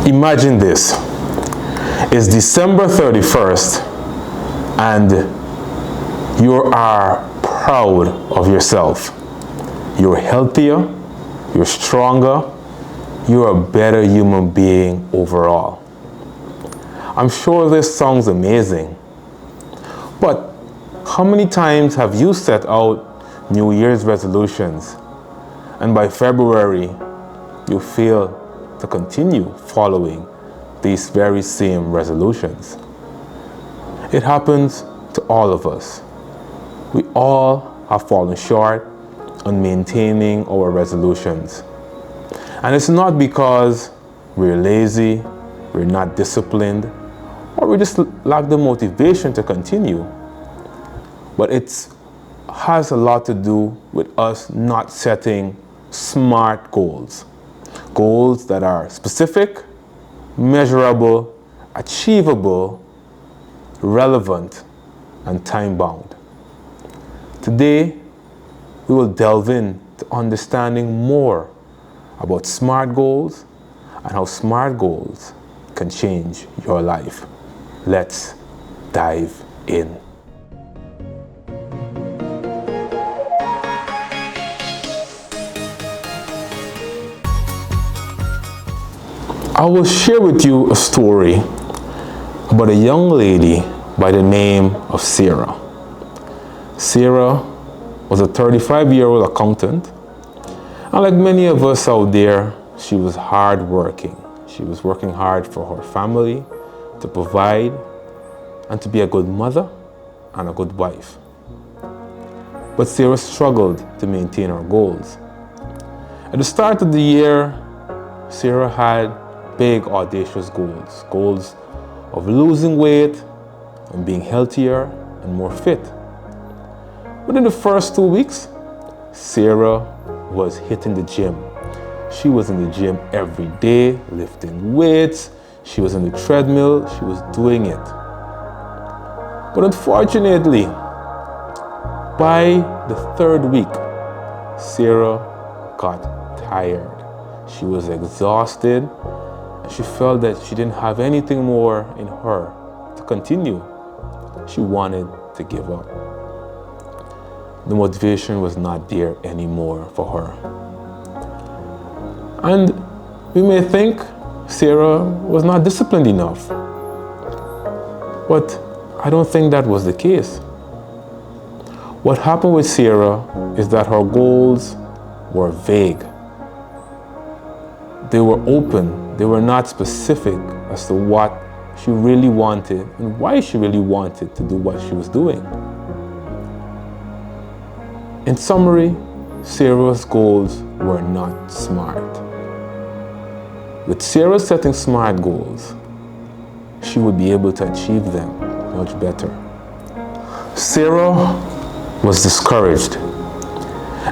Imagine this. It's December 31st and you are proud of yourself. You're healthier, you're stronger, you're a better human being overall. I'm sure this sounds amazing, but how many times have you set out New Year's resolutions and by February you fail to continue following these very same resolutions? It happens to all of us. We all have fallen short on maintaining our resolutions. And it's not because we're lazy, we're not disciplined, or we just lack the motivation to continue. But it has a lot to do with us not setting SMART goals. Goals that are specific, measurable, achievable, relevant, and time-bound. Today, we will delve into understanding more about SMART goals and how SMART goals can change your life. Let's dive in. I will share with you a story about a young lady by the name of Sarah. Sarah was a 35-year-old accountant, and like many of us out there, she was hardworking. She was working hard for her family, to provide, and to be a good mother and a good wife. But Sarah struggled to maintain her goals. At the start of the year, Sarah had big, audacious goals of losing weight and being healthier and more fit. Within the first 2 weeks, Sarah was hitting the gym. She was in the gym every day, lifting weights. She was on the treadmill. She was doing it. But unfortunately, by the third week, Sarah got tired. She was exhausted. She felt that she didn't have anything more in her to continue. She wanted to give up. The motivation was not there anymore for her. And we may think Sarah was not disciplined enough. But I don't think that was the case. What happened with Sarah is that her goals were vague. They were open. They were not specific as to what she really wanted and why she really wanted to do what she was doing. In summary, Sarah's goals were not SMART. With Sarah setting SMART goals, she would be able to achieve them much better. Sarah was discouraged,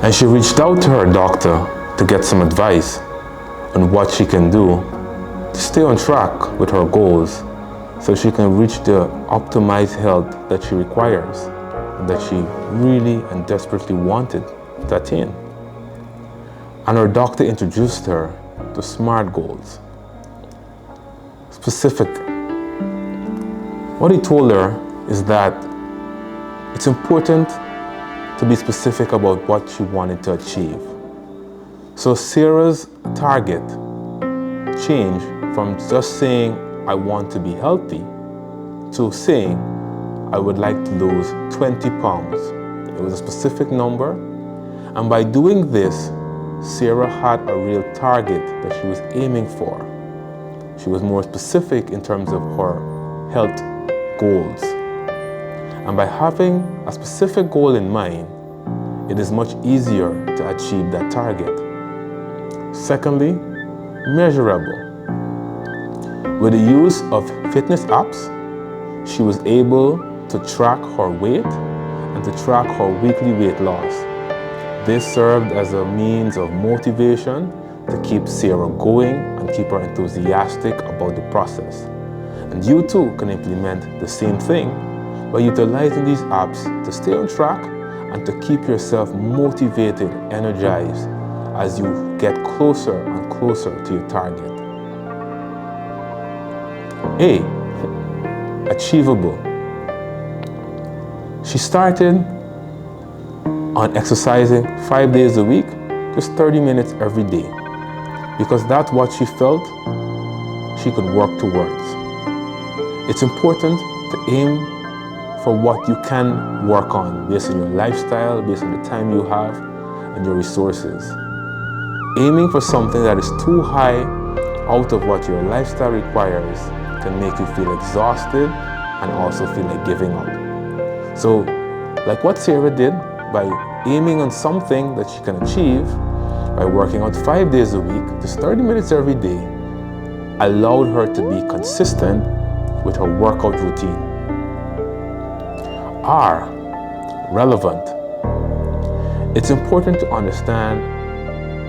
and she reached out to her doctor to get some advice on what she can do to stay on track with her goals so she can reach the optimized health that she requires and that she really and desperately wanted to attain. And her doctor introduced her to SMART goals. Specific. What he told her is that it's important to be specific about what she wanted to achieve. So Sarah's target changed from just saying, I want to be healthy, to saying, I would like to lose 20 pounds. It was a specific number. And by doing this, Sarah had a real target that she was aiming for. She was more specific in terms of her health goals. And by having a specific goal in mind, it is much easier to achieve that target. Secondly, measurable. With the use of fitness apps, she was able to track her weight and to track her weekly weight loss. This served as a means of motivation to keep Sarah going and keep her enthusiastic about the process. And you too can implement the same thing by utilizing these apps to stay on track and to keep yourself motivated, energized as you get closer and closer to your target. A. Achievable. She started on exercising 5 days a week, just 30 minutes every day, because that's what she felt she could work towards. It's important to aim for what you can work on based on your lifestyle, based on the time you have and your resources. Aiming for something that is too high out of what your lifestyle requires can make you feel exhausted and also feel like giving up. So, like what Sarah did, by aiming on something that she can achieve, by working out 5 days a week, just 30 minutes every day, allowed her to be consistent with her workout routine. R. Relevant. It's important to understand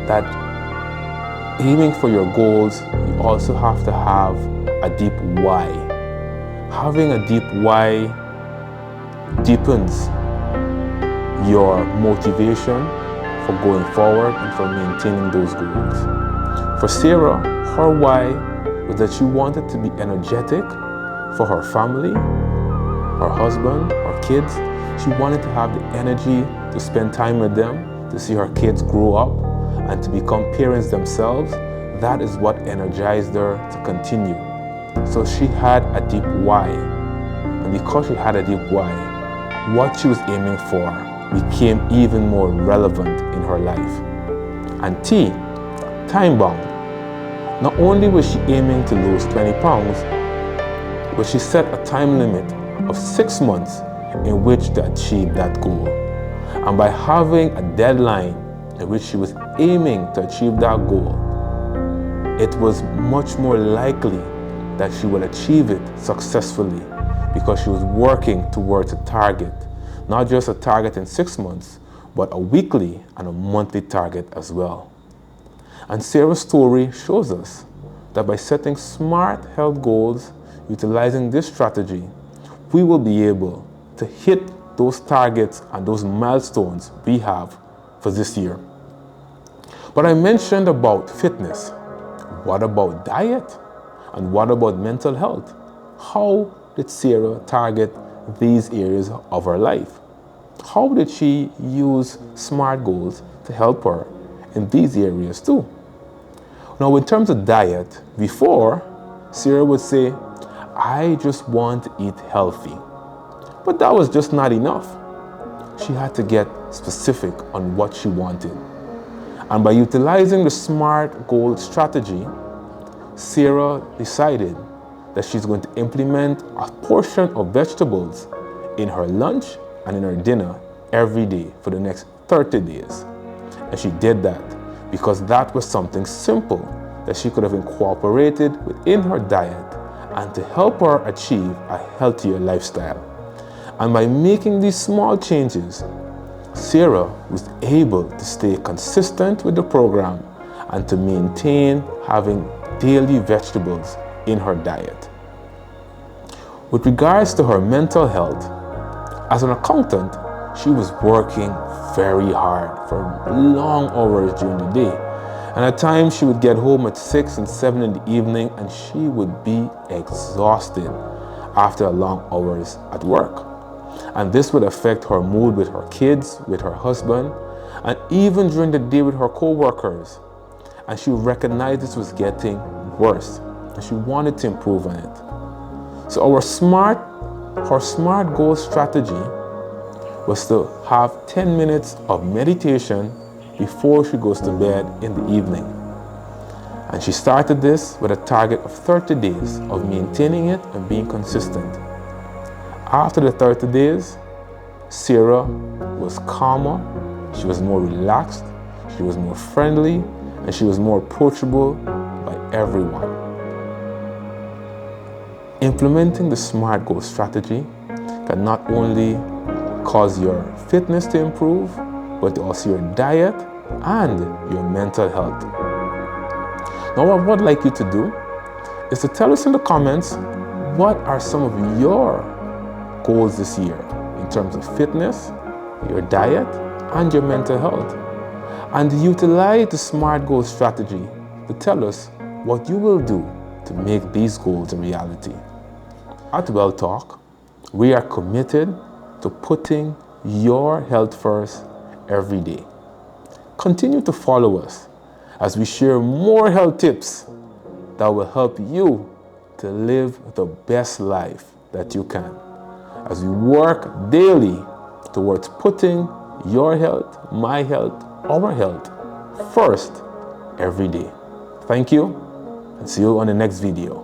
that aiming for your goals, you also have to have a deep why. Having a deep why deepens your motivation for going forward and for maintaining those goals. For Sarah, her why was that she wanted to be energetic for her family, her husband, her kids. She wanted to have the energy to spend time with them, to see her kids grow up and to become parents themselves. That is what energized her to continue. So she had a deep why. And because she had a deep why, what she was aiming for became even more relevant in her life. And T, time bound. Not only was she aiming to lose 20 pounds, but she set a time limit of 6 months in which to achieve that goal. And by having a deadline in which she was aiming to achieve that goal, it was much more likely that she would achieve it successfully because she was working towards a target. Not just a target in 6 months, but a weekly and a monthly target as well. And Sarah's story shows us that by setting smart health goals, utilizing this strategy, we will be able to hit those targets and those milestones we have for this year. But I mentioned about fitness. What about diet? And what about mental health? How did Sarah target these areas of her life? How did she use SMART goals to help her in these areas too? Now, in terms of diet, before, Sarah would say, I just want to eat healthy. But that was just not enough. She had to get specific on what she wanted. And by utilizing the SMART goal strategy, Sarah decided that she's going to implement a portion of vegetables in her lunch and in her dinner every day for the next 30 days. And she did that because that was something simple that she could have incorporated within her diet and to help her achieve a healthier lifestyle. And by making these small changes, Sarah was able to stay consistent with the program and to maintain having daily vegetables in her diet. With regards to her mental health, as an accountant, she was working very hard for long hours during the day. And at times she would get home at 6 and 7 in the evening and she would be exhausted after long hours at work. And this would affect her mood with her kids, with her husband, and even during the day with her co-workers. And she recognized this was getting worse and she wanted to improve on it. So her SMART goal strategy was to have 10 minutes of meditation before she goes to bed in the evening. And she started this with a target of 30 days of maintaining it and being consistent. After the 30 days, Sarah was calmer, she was more relaxed, she was more friendly, and she was more approachable by everyone. Implementing the SMART goal strategy can not only cause your fitness to improve, but also your diet and your mental health. Now, what I would like you to do is to tell us in the comments what are some of your goals this year in terms of fitness, your diet, and your mental health. And utilize the SMART goal strategy to tell us what you will do to make these goals a reality. At Well Talk, we are committed to putting your health first every day. Continue to follow us as we share more health tips that will help you to live the best life that you can, as we work daily towards putting your health, my health, our health first every day. Thank you, and see you on the next video.